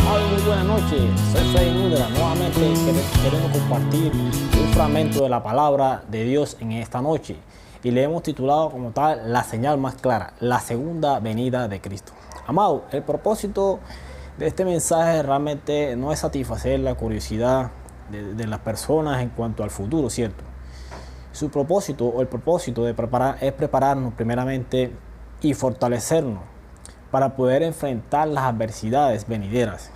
Muy buenas noches, soy Freddy Nudra. Nuevamente queremos compartir un fragmento de la palabra de Dios en esta noche y le hemos titulado como tal la señal más clara, la segunda venida de Cristo. Amado, el propósito de este mensaje realmente no es satisfacer la curiosidad de las personas en cuanto al futuro, ¿cierto? Su propósito o el propósito de es prepararnos primeramente y fortalecernos para poder enfrentar las adversidades venideras.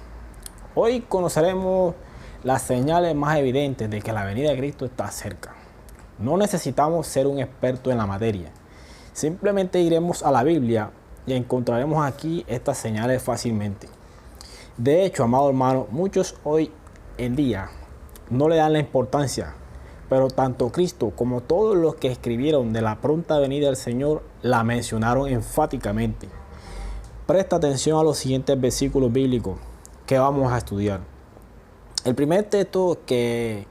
Hoy conoceremos las señales más evidentes de que la venida de Cristo está cerca. No necesitamos ser un experto en la materia. Simplemente iremos a la Biblia y encontraremos aquí estas señales fácilmente. De hecho, amado hermano, muchos hoy en día no le dan la importancia, pero tanto Cristo como todos los que escribieron de la pronta venida del Señor la mencionaron enfáticamente. Presta atención a los siguientes versículos bíblicos que vamos a estudiar. El primer texto, que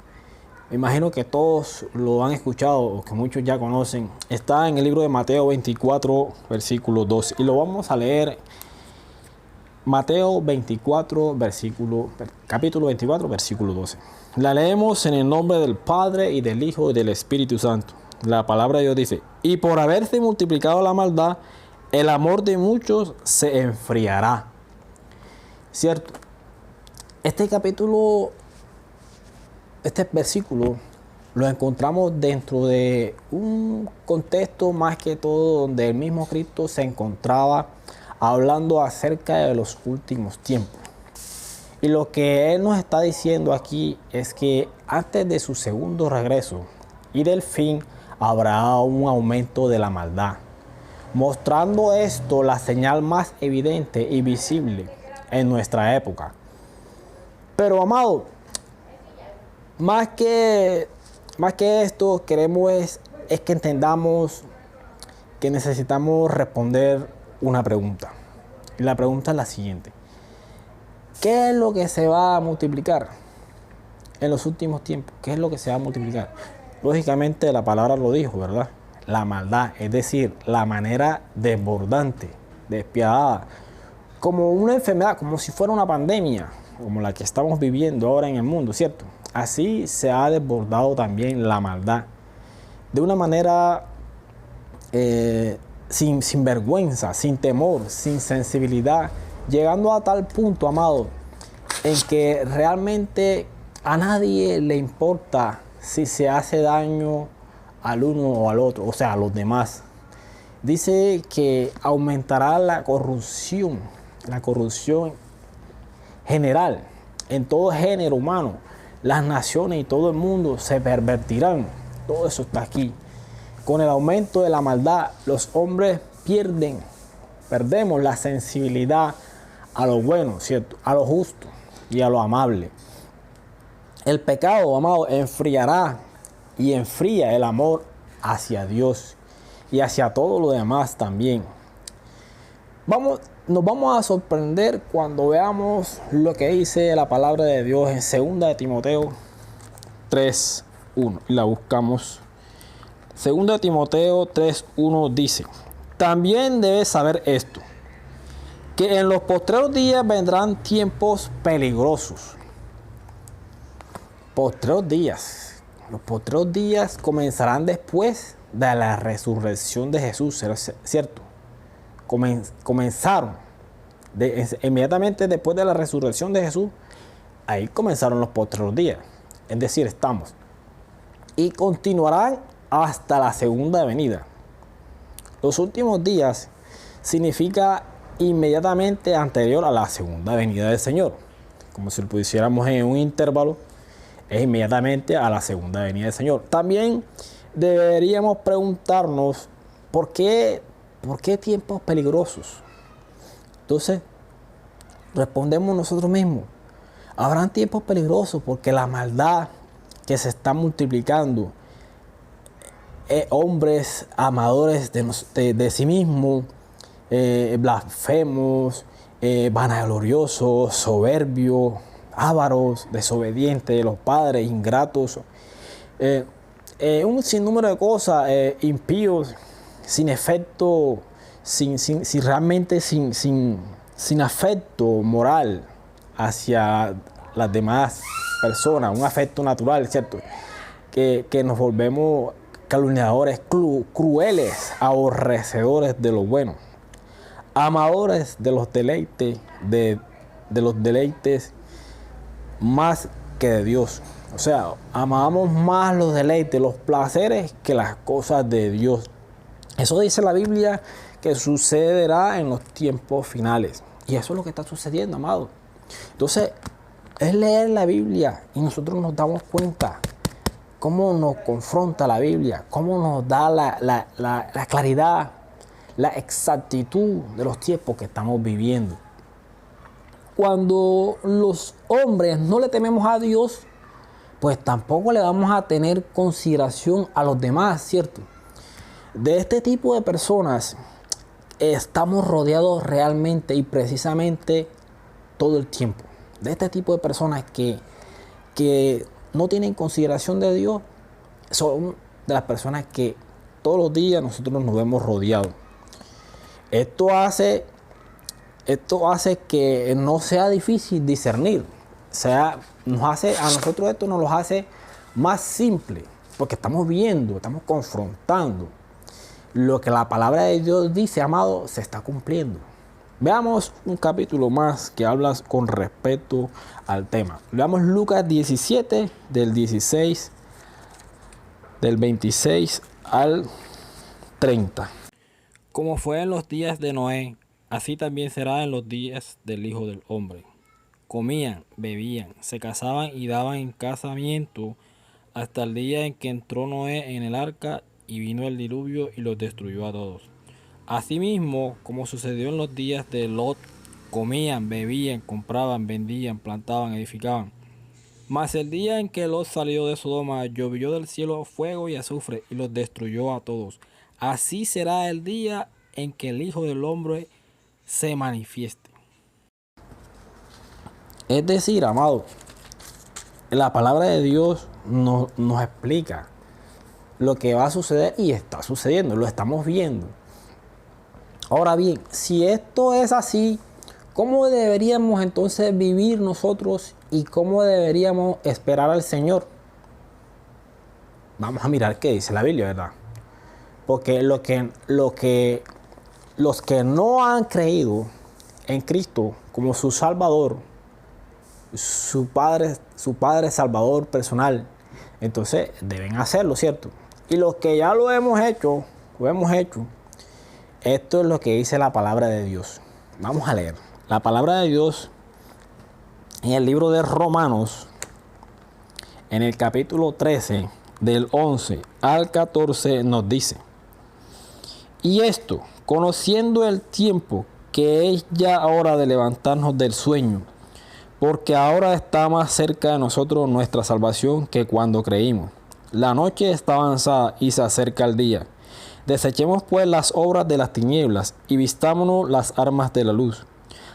me imagino que todos lo han escuchado o que muchos ya conocen, está en el libro de Mateo 24, versículo 12. Y lo vamos a leer. Mateo 24, capítulo 24, versículo 12. La leemos en el nombre del Padre y del Hijo y del Espíritu Santo. La palabra de Dios dice: y por haberse multiplicado la maldad, el amor de muchos se enfriará. ¿Cierto? Este versículo lo encontramos dentro de un contexto más que todo donde el mismo Cristo se encontraba hablando acerca de los últimos tiempos. Y lo que Él nos está diciendo aquí es que antes de su segundo regreso y del fin habrá un aumento de la maldad, mostrando esto la señal más evidente y visible en nuestra época. Pero amado, más que esto, queremos es que entendamos que necesitamos responder una pregunta. Y la pregunta es la siguiente: ¿qué es lo que se va a multiplicar en los últimos tiempos? ¿Qué es lo que se va a multiplicar? Lógicamente la palabra lo dijo, ¿verdad? La maldad, es decir, la manera desbordante, despiadada, como una enfermedad, como si fuera una pandemia, como la que estamos viviendo ahora en el mundo, ¿cierto? Así se ha desbordado también la maldad, de una manera sin vergüenza, sin temor, sin sensibilidad, llegando a tal punto, amado, en que realmente a nadie le importa si se hace daño al uno o al otro, o sea, a los demás. Dice que aumentará la corrupción general en todo género humano. Las naciones y todo el mundo se pervertirán. Todo eso está aquí. Con el aumento de la maldad, los hombres perdemos la sensibilidad a lo bueno, ¿cierto? A lo justo y a lo amable. El pecado, amado, enfriará y enfría el amor hacia Dios y hacia todo lo demás también. Nos vamos a sorprender cuando veamos lo que dice la palabra de Dios en 2 de Timoteo 3:1. Y la buscamos. 2 de Timoteo 3:1 dice: también debes saber esto, que en los postreros días vendrán tiempos peligrosos. Los postreros días comenzarán después de la resurrección de Jesús, ¿cierto? Comenzaron inmediatamente después de la resurrección de Jesús. Ahí comenzaron los postreros días, es decir, estamos, y continuarán hasta la segunda venida. Los últimos días significa inmediatamente anterior a la segunda venida del Señor, como si lo pusiéramos en un intervalo. Es inmediatamente a la segunda venida del Señor. También deberíamos preguntarnos ¿por qué tiempos peligrosos? Entonces, respondemos nosotros mismos. Habrán tiempos peligrosos porque la maldad que se está multiplicando, hombres amadores de sí mismos, blasfemos, vanagloriosos, soberbios, ávaros, desobedientes de los padres, ingratos, un sinnúmero de cosas, impíos, sin efecto, sin afecto moral, hacia las demás personas, un afecto natural, ¿cierto? Que nos volvemos calumniadores, crueles, aborrecedores de lo bueno, amadores de los deleites, de los deleites más que de Dios. O sea, amamos más los deleites, los placeres que las cosas de Dios. Eso dice la Biblia que sucederá en los tiempos finales. Y eso es lo que está sucediendo, amado. Entonces, es leer la Biblia y nosotros nos damos cuenta cómo nos confronta la Biblia, cómo nos da la claridad, la exactitud de los tiempos que estamos viviendo. Cuando los hombres no le tememos a Dios, pues tampoco le vamos a tener consideración a los demás, ¿cierto? De este tipo de personas estamos rodeados realmente y precisamente todo el tiempo. De este tipo de personas que no tienen consideración de Dios, son de las personas que todos los días nosotros nos vemos rodeados. Esto hace que no sea difícil discernir. A nosotros esto nos lo hace más simple, porque estamos viendo, estamos confrontando. Lo que la palabra de Dios dice, amado, se está cumpliendo. Veamos un capítulo más que habla con respecto al tema. Veamos Lucas 17, del 26 al 30. Como fue en los días de Noé, así también será en los días del Hijo del Hombre. Comían, bebían, se casaban y daban en casamiento hasta el día en que entró Noé en el arca y vino el diluvio y los destruyó a todos. Asimismo, como sucedió en los días de Lot, comían, bebían, compraban, vendían, plantaban, edificaban. Mas el día en que Lot salió de Sodoma, llovió del cielo fuego y azufre y los destruyó a todos. Así será el día en que el Hijo del Hombre se manifieste. Es decir, amado, la palabra de Dios nos explica lo que va a suceder y está sucediendo, lo estamos viendo. Ahora bien, si esto es así, ¿cómo deberíamos entonces vivir nosotros y cómo deberíamos esperar al Señor? Vamos a mirar qué dice la Biblia, ¿verdad? Porque los que no han creído en Cristo como su Salvador, su Padre Salvador personal, entonces deben hacerlo, ¿cierto? Y los que ya lo hemos hecho, esto es lo que dice la palabra de Dios. Vamos a leer. La palabra de Dios en el libro de Romanos, en el capítulo 13, del 11 al 14, nos dice: y esto, conociendo el tiempo, que es ya hora de levantarnos del sueño, porque ahora está más cerca de nosotros nuestra salvación que cuando creímos. La noche está avanzada y se acerca el día. Desechemos pues las obras de las tinieblas y vistámonos las armas de la luz.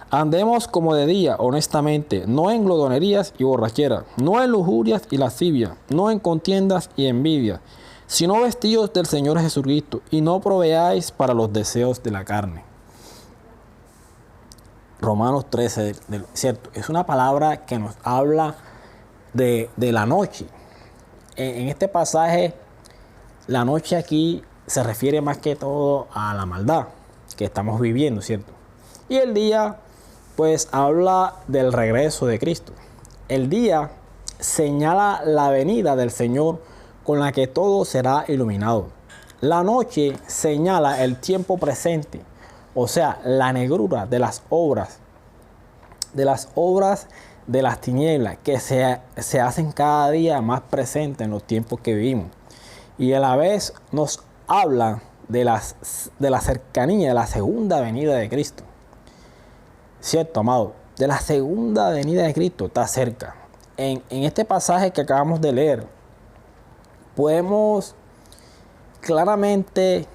Andemos como de día, honestamente, no en glotonerías y borracheras, no en lujurias y lascivias, no en contiendas y envidias, sino vestidos del Señor Jesucristo, y no proveáis para los deseos de la carne. Romanos 13, ¿cierto? Es una palabra que nos habla de la noche. En este pasaje, la noche aquí se refiere más que todo a la maldad que estamos viviendo, ¿cierto? Y el día, pues, habla del regreso de Cristo. El día señala la venida del Señor con la que todo será iluminado. La noche señala el tiempo presente, o sea, la negrura de las obras de las tinieblas que se hacen cada día más presentes en los tiempos que vivimos. Y a la vez nos habla de la cercanía de la segunda venida de Cristo. ¿Cierto, amado? De la segunda venida de Cristo está cerca. En este pasaje que acabamos de leer, podemos claramente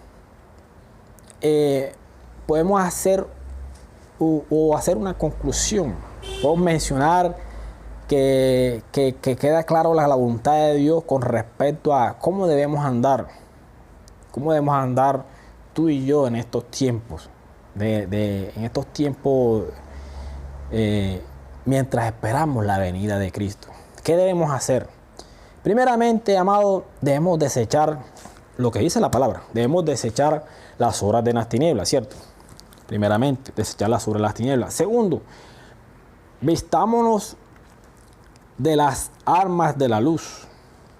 podemos hacer una conclusión. Podemos mencionar que queda claro la voluntad de Dios con respecto a cómo debemos andar tú y yo en estos tiempos, en estos tiempos mientras esperamos la venida de Cristo. ¿Qué debemos hacer? Primeramente, amado, debemos desechar lo que dice la palabra. Debemos desechar las obras de las tinieblas, ¿cierto? Primeramente, desechar las obras de las tinieblas. Segundo, vistámonos de las armas de la luz.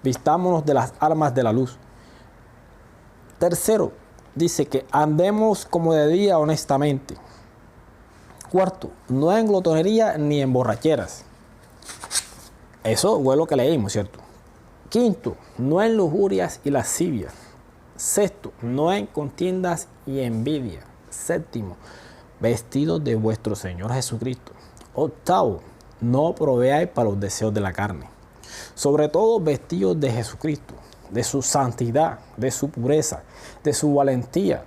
Vistámonos de las armas de la luz. Tercero, dice que andemos como de día honestamente. Cuarto, no en glotonería ni en borracheras. Eso fue lo que leímos, ¿cierto? Quinto, no en lujurias y lascivias. Sexto, no en contiendas y envidia. Séptimo, vestidos de vuestro Señor Jesucristo. Octavo, no proveáis para los deseos de la carne. Sobre todo vestidos de Jesucristo, de su santidad, de su pureza, de su valentía,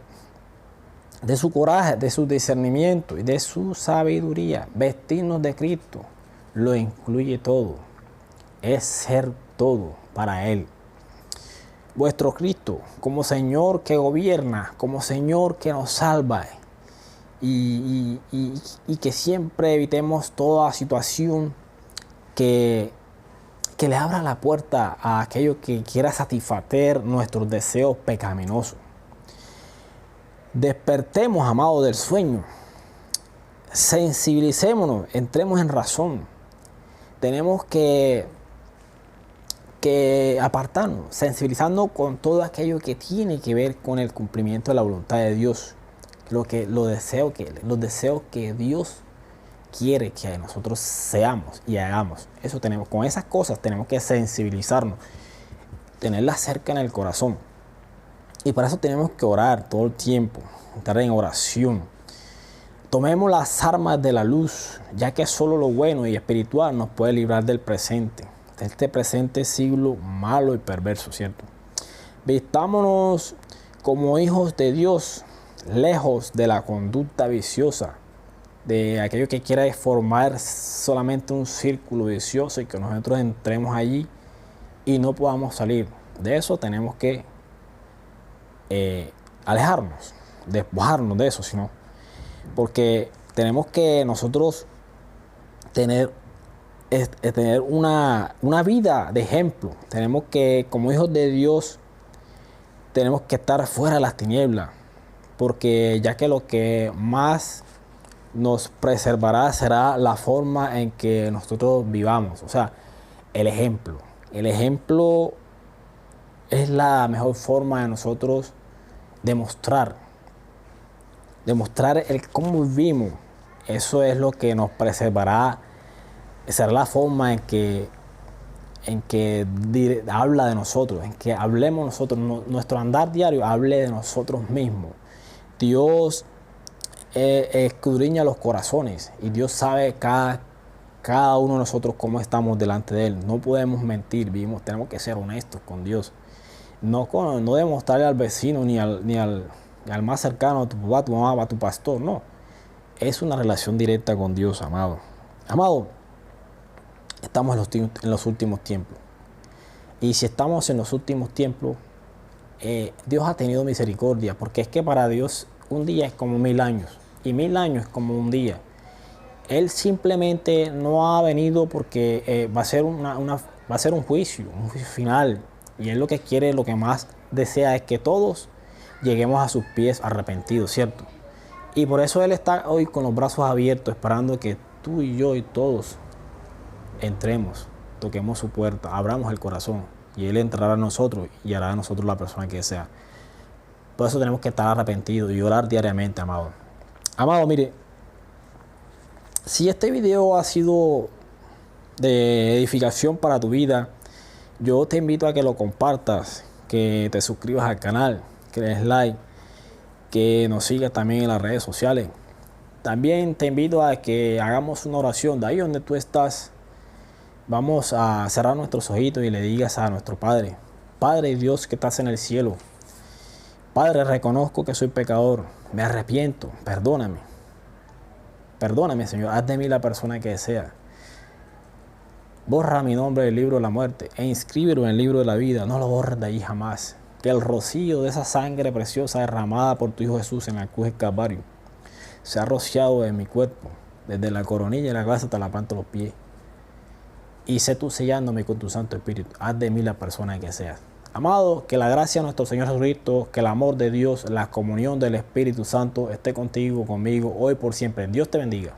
de su coraje, de su discernimiento y de su sabiduría. Vestirnos de Cristo lo incluye todo. Es ser todo para Él. Vuestro Cristo como Señor que gobierna, como Señor que nos salva y que siempre evitemos toda situación que le abra la puerta a aquello que quiera satisfacer nuestros deseos pecaminosos. Despertemos, amados, del sueño. Sensibilicémonos, entremos en razón. Tenemos que apartarnos, sensibilizarnos con todo aquello que tiene que ver con el cumplimiento de la voluntad de Dios. Los deseos que Dios quiere que nosotros seamos y hagamos. Con esas cosas tenemos que sensibilizarnos, tenerlas cerca en el corazón. Y para eso tenemos que orar todo el tiempo, estar en oración. Tomemos las armas de la luz, ya que solo lo bueno y espiritual nos puede librar del presente, de este presente siglo malo y perverso, ¿cierto? Vistámonos como hijos de Dios, lejos de la conducta viciosa, de aquello que quiera formar solamente un círculo vicioso y que nosotros entremos allí y no podamos salir. De eso tenemos que alejarnos, despojarnos de eso, sino porque tenemos que nosotros tener una vida de ejemplo. Tenemos que, como hijos de Dios, tenemos que estar fuera de las tinieblas, porque ya que lo que más nos preservará será la forma en que nosotros vivamos, o sea, el ejemplo. El ejemplo es la mejor forma de nosotros demostrar el cómo vivimos. Eso es lo que nos preservará, será la forma en que habla de nosotros, en que hablemos nosotros, nuestro andar diario hable de nosotros mismos. Dios escudriña los corazones y Dios sabe cada uno de nosotros cómo estamos delante de Él. No podemos mentir, tenemos que ser honestos con Dios. No demostrarle al vecino ni al más cercano, a tu papá, a tu mamá, a tu pastor, no. Es una relación directa con Dios, amado. Amado, estamos en los últimos tiempos. Y si estamos en los últimos tiempos, Dios ha tenido misericordia, porque es que para Dios un día es como 1000 años y 1000 años es como un día. Él simplemente no ha venido porque va a ser un juicio final. Y Él lo que quiere, lo que más desea es que todos lleguemos a sus pies arrepentidos, ¿cierto? Y por eso Él está hoy con los brazos abiertos, esperando que tú y yo y todos entremos, toquemos su puerta, abramos el corazón y Él entrará a nosotros y hará a nosotros la persona que sea. Por eso tenemos que estar arrepentidos y orar diariamente, amado. Amado, mire, si este video ha sido de edificación para tu vida, yo te invito a que lo compartas, que te suscribas al canal, que le des like, que nos sigas también en las redes sociales. También te invito a que hagamos una oración de ahí donde tú estás. Vamos a cerrar nuestros ojitos y le digas a nuestro Padre: Padre Dios que estás en el cielo, Padre, reconozco que soy pecador, me arrepiento, perdóname. Perdóname, Señor, haz de mí la persona que sea. Borra mi nombre del libro de la muerte e inscríbelo en el libro de la vida. No lo borres de ahí jamás. Que el rocío de esa sangre preciosa derramada por tu Hijo Jesús en la cruz del Calvario sea rociado en mi cuerpo, desde la coronilla de la cabeza hasta la planta de los pies. Y sé tú sellándome con tu Santo Espíritu. Haz de mí la persona que seas. Amado, que la gracia de nuestro Señor Jesucristo, que el amor de Dios, la comunión del Espíritu Santo esté contigo, conmigo, hoy por siempre. Dios te bendiga.